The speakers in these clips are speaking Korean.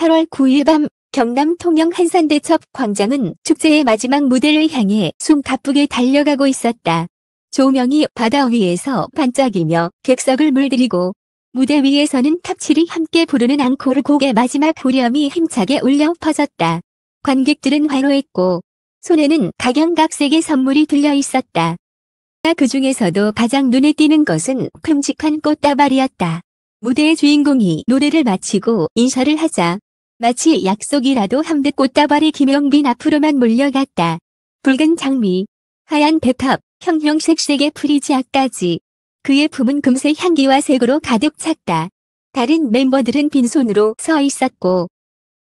8월 9일 밤 경남 통영 한산대첩 광장은 축제의 마지막 무대를 향해 숨가쁘게 달려가고 있었다. 조명이 바다 위에서 반짝이며 객석을 물들이고 무대 위에서는 탑7이 함께 부르는 앙코르 곡의 마지막 후렴이 힘차게 울려 퍼졌다. 관객들은 환호했고 손에는 각양각색의 선물이 들려 있었다. 그 중에서도 가장 눈에 띄는 것은 큼직한 꽃다발이었다. 무대의 주인공이 노래를 마치고 인사를 하자 마치 약속이라도 한 듯 꽃다발이 김용빈 앞으로만 몰려갔다. 붉은 장미, 하얀 백합, 형형색색의 프리지아까지 그의 품은 금색 향기와 색으로 가득 찼다. 다른 멤버들은 빈손으로 서 있었고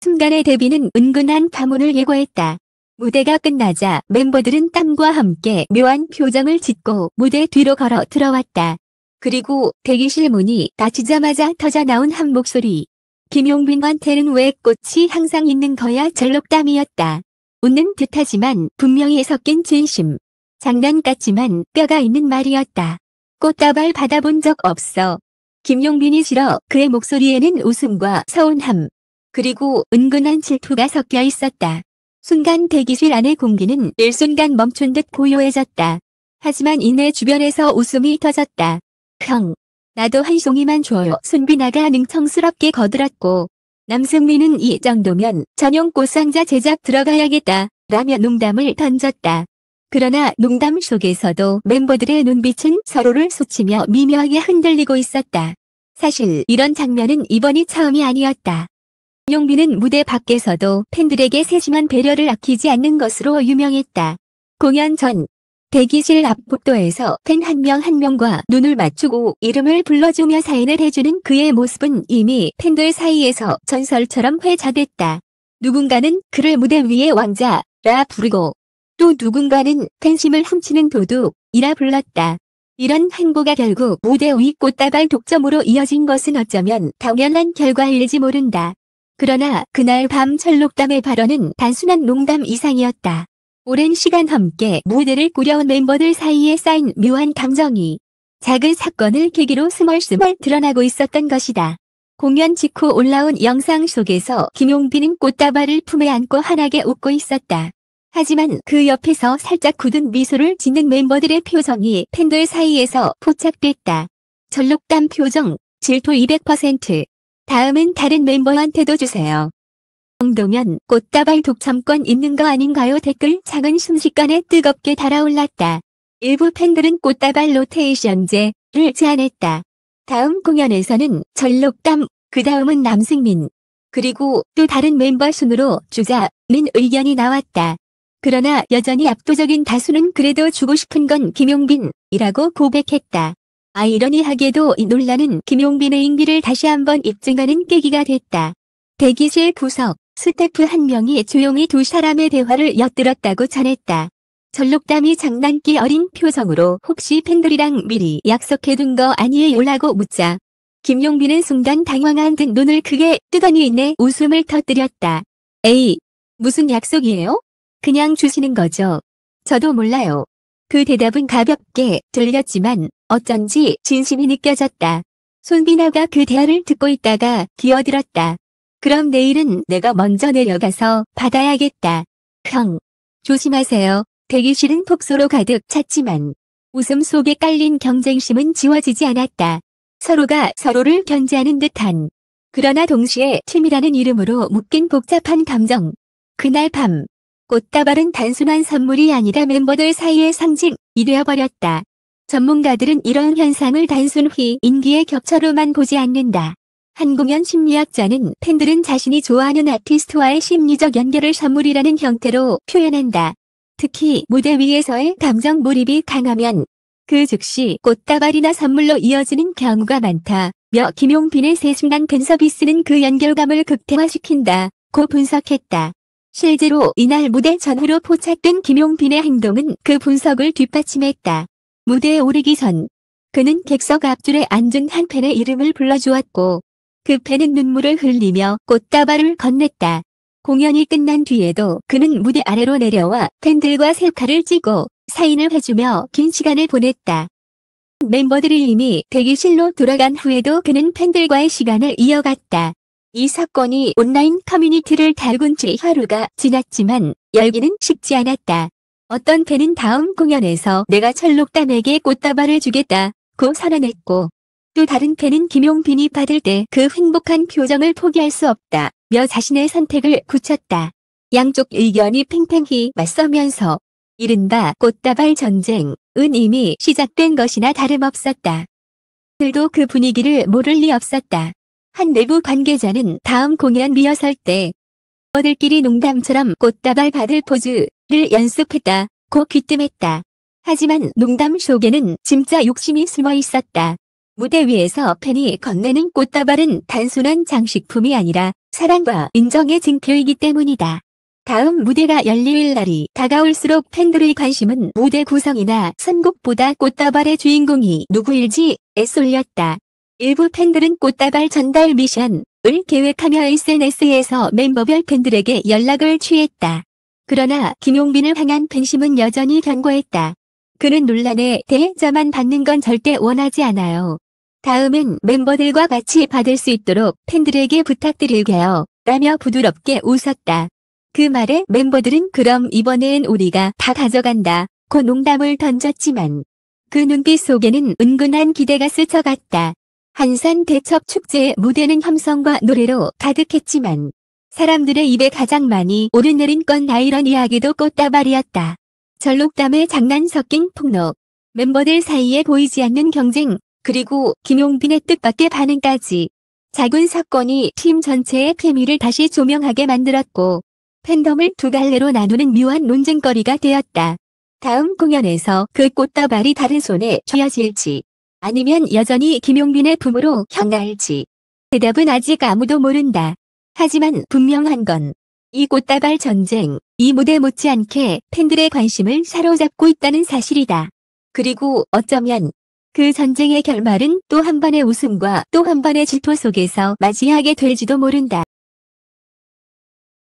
순간의 데뷔는 은근한 파문을 예고했다. 무대가 끝나자 멤버들은 땀과 함께 묘한 표정을 짓고 무대 뒤로 걸어 들어왔다. 그리고 대기실 문이 닫히자마자 터져 나온 한 목소리. 김용빈한테는 왜 꽃이 항상 있는 거야? 절록담이었다. 웃는 듯하지만 분명히 섞인 진심. 장난 같지만 뼈가 있는 말이었다. 꽃다발 받아본 적 없어. 김용빈이 싫어. 그의 목소리에는 웃음과 서운함 그리고 은근한 질투가 섞여 있었다. 순간 대기실 안의 공기는 일순간 멈춘 듯 고요해졌다. 하지만 이내 주변에서 웃음이 터졌다. 형, 나도 한 송이만 줘요. 순빈아가 능청스럽게 거들었고 남승민은 이 정도면 전용 꽃상자 제작 들어가야겠다 라며 농담을 던졌다. 그러나 농담 속에서도 멤버들의 눈빛은 서로를 스치며 미묘하게 흔들리고 있었다. 사실 이런 장면은 이번이 처음이 아니었다. 용빈은 무대 밖에서도 팬들에게 세심한 배려를 아끼지 않는 것으로 유명했다. 공연 전 대기실 앞 복도에서 팬 한 명 한 명과 눈을 맞추고 이름을 불러주며 사인을 해주는 그의 모습은 이미 팬들 사이에서 전설처럼 회자됐다. 누군가는 그를 무대 위의 왕자라 부르고 또 누군가는 팬심을 훔치는 도둑이라 불렀다. 이런 행보가 결국 무대 위 꽃다발 독점으로 이어진 것은 어쩌면 당연한 결과일지 모른다. 그러나 그날 밤 절록담의 발언은 단순한 농담 이상이었다. 오랜 시간 함께 무대를 꾸려온 멤버들 사이에 쌓인 묘한 감정이 작은 사건을 계기로 스멀스멀 드러나고 있었던 것이다. 공연 직후 올라온 영상 속에서 김용빈은 꽃다발을 품에 안고 환하게 웃고 있었다. 하지만 그 옆에서 살짝 굳은 미소를 짓는 멤버들의 표정이 팬들 사이에서 포착됐다. 절록담 표정, 질투 200%. 다음은 다른 멤버한테도 주세요. 정도면 꽃다발 독점권 있는 거 아닌가요? 댓글 창은 순식간에 뜨겁게 달아올랐다. 일부 팬들은 꽃다발 로테이션제를 제안했다. 다음 공연에서는 절록담, 그 다음은 남승민, 그리고 또 다른 멤버 순으로 주자는 의견이 나왔다. 그러나 여전히 압도적인 다수는 그래도 주고 싶은 건 김용빈이라고 고백했다. 아이러니하게도 이 논란은 김용빈의 인기를 다시 한번 입증하는 계기가 됐다. 대기실 구석, 스태프 한 명이 조용히 두 사람의 대화를 엿들었다고 전했다. 절록담이 장난기 어린 표정으로 혹시 팬들이랑 미리 약속해둔 거 아니에요? 라고 묻자 김용빈은 순간 당황한 듯 눈을 크게 뜨더니 이내 웃음을 터뜨렸다. 에이, 무슨 약속이에요? 그냥 주시는 거죠. 저도 몰라요. 그 대답은 가볍게 들렸지만 어쩐지 진심이 느껴졌다. 손빈아가 그 대화를 듣고 있다가 기어들었다. 그럼 내일은 내가 먼저 내려가서 받아야겠다. 형, 조심하세요. 대기실은 폭소로 가득 찼지만 웃음 속에 깔린 경쟁심은 지워지지 않았다. 서로가 서로를 견제하는 듯한 그러나 동시에 팀이라는 이름으로 묶인 복잡한 감정. 그날 밤 꽃다발은 단순한 선물이 아니라 멤버들 사이의 상징이 되어버렸다. 전문가들은 이런 현상을 단순히 인기의 격차로만 보지 않는다. 한 공연 심리학자는 팬들은 자신이 좋아하는 아티스트와의 심리적 연결을 선물이라는 형태로 표현한다. 특히 무대 위에서의 감정 몰입이 강하면 그 즉시 꽃다발이나 선물로 이어지는 경우가 많다며 김용빈의 세순간 팬서비스는 그 연결감을 극대화시킨다고 분석했다. 실제로 이날 무대 전후로 포착된 김용빈의 행동은 그 분석을 뒷받침했다. 무대에 오르기 전 그는 객석 앞줄에 앉은 한 팬의 이름을 불러주었고 그 팬은 눈물을 흘리며 꽃다발을 건넸다. 공연이 끝난 뒤에도 그는 무대 아래로 내려와 팬들과 셀카를 찍고 사인을 해주며 긴 시간을 보냈다. 멤버들이 이미 대기실로 돌아간 후에도 그는 팬들과의 시간을 이어갔다. 이 사건이 온라인 커뮤니티를 달군 지 하루가 지났지만 열기는 식지 않았다. 어떤 팬은 다음 공연에서 내가 철록담에게 꽃다발을 주겠다고 선언했고, 또 다른 팬은 김용빈이 받을 때 그 행복한 표정을 포기할 수 없다며 자신의 선택을 굳혔다. 양쪽 의견이 팽팽히 맞서면서 이른바 꽃다발 전쟁은 이미 시작된 것이나 다름없었다. 들도 그 분위기를 모를 리 없었다. 한 내부 관계자는 다음 공연 리허설 때 멤버들끼리 농담처럼 꽃다발 받을 포즈를 연습했다고 귀뜸했다. 하지만 농담 속에는 진짜 욕심이 숨어 있었다. 무대 위에서 팬이 건네는 꽃다발은 단순한 장식품이 아니라 사랑과 인정의 증표이기 때문이다. 다음 무대가 열릴 날이 다가올수록 팬들의 관심은 무대 구성이나 선곡보다 꽃다발의 주인공이 누구일지에 쏠렸다. 일부 팬들은 꽃다발 전달 미션을 계획하며 SNS에서 멤버별 팬들에게 연락을 취했다. 그러나 김용빈을 향한 팬심은 여전히 견고했다. 그는 논란에 대해자만 받는 건 절대 원하지 않아요. 다음엔 멤버들과 같이 받을 수 있도록 팬들에게 부탁드릴게요. 라며 부드럽게 웃었다. 그 말에 멤버들은 그럼 이번엔 우리가 다 가져간다. 고 농담을 던졌지만 그 눈빛 속에는 은근한 기대가 스쳐갔다. 한산 대첩 축제의 무대는 함성과 노래로 가득했지만 사람들의 입에 가장 많이 오르내린 건 아이러니하게도 꽃다발이었다. 절록담의 장난 섞인 폭로, 멤버들 사이에 보이지 않는 경쟁, 그리고 김용빈의 뜻밖의 반응까지 작은 사건이 팀 전체의 케미를 다시 조명하게 만들었고 팬덤을 두 갈래로 나누는 묘한 논쟁거리가 되었다. 다음 공연에서 그 꽃다발이 다른 손에 쥐어질지 아니면 여전히 김용빈의 품으로 향할지 대답은 아직 아무도 모른다. 하지만 분명한 건 이 꽃다발 전쟁, 이 무대 못지않게 팬들의 관심을 사로잡고 있다는 사실이다. 그리고 어쩌면 그 전쟁의 결말은 또 한 번의 웃음과 또 한 번의 질투 속에서 맞이하게 될지도 모른다.